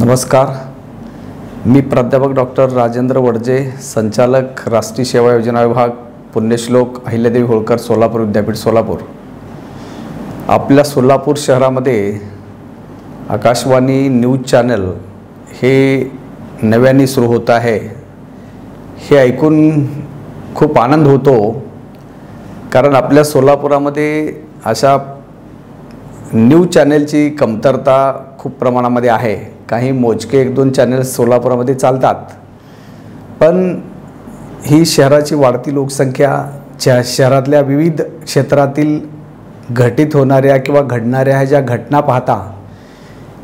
नमस्कार, मी प्राध्यापक डॉक्टर राजेंद्र वडजे, संचालक राष्ट्रीय सेवा योजना विभाग, पुण्यश्लोक अहिल्यादेवी होळकर, सोलापूर विद्यापीठ, सोलापूर। आपल्या सोलापूर शहरामध्ये आकाशवाणी न्यूज चॅनल हे नव्याने सुरू होत आहे। हे ऐकून खूप आनंद होतो, कारण आपल्या सोलापुरामध्ये अशा न्यूज चॅनलची कमतरता खूप प्रमाणामध्ये आहे। काही मोजके एक दोन चॅनल्स सोलापुरामध्ये चालतात, पण ही शहराची वाढती लोकसंख्या, शहरातल्या विविध क्षेत्रातील घटित होणाऱ्या किंवा घडणाऱ्या ज्या घटना पाहता,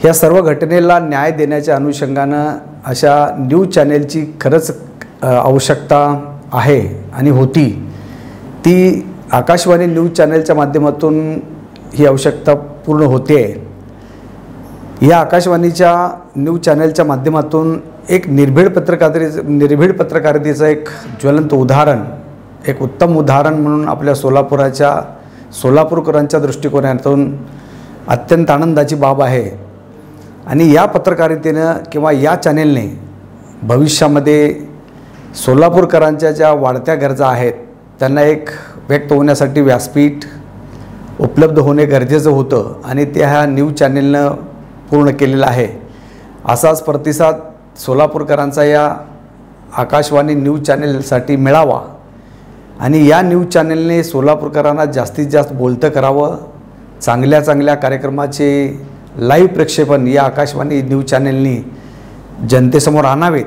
ह्या सर्व घटनेला न्याय देण्याच्या अनुषंगानं अशा न्यूज चॅनलची खरंच आवश्यकता आहे आणि होती। ती आकाशवाणी न्यूज चॅनलच्या माध्यमातून ही आवश्यकता पूर्ण होते। या आकाशवाणीच्या न्यूज चॅनलच्या माध्यमातून एक निर्भीड पत्रकारितेचं एक ज्वलंत उदाहरण, एक उत्तम उदाहरण म्हणून आपल्या सोलापूरकरांच्या दृष्टिकोनातून अत्यंत आनंदाची बाब आहे। आणि या पत्रकारितेनं किंवा या चॅनलने भविष्यामध्ये सोलापूरकरांच्या ज्या वाढत्या गरजा आहेत त्यांना एक व्यक्त होण्यासाठी व्यासपीठ उपलब्ध होणे गरजेचं होतं, आणि ते ह्या न्यूज चॅनलनं पूर्ण केलेला आहे। असाच प्रतिसाद सोलापूरकरांचा या आकाशवाणी न्यूज चॅनलसाठी मिळावा, आणि या न्यूज चॅनलने सोलापूरकरांना जास्तीत जास्त बोलतं करावं। चांगल्या कार्यक्रमाचे लाईव्ह प्रक्षेपण या आकाशवाणी न्यूज चॅनलने जनतेसमोर आणावेत,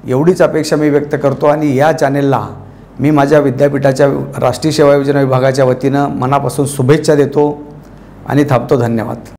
एवढीच अपेक्षा मी व्यक्त करतो। आणि या चॅनलला मी माझ्या विद्यापीठाच्या राष्ट्रीय सेवा योजना विभागाच्या वतीनं मनापासून शुभेच्छा देतो आणि थांबतो। धन्यवाद।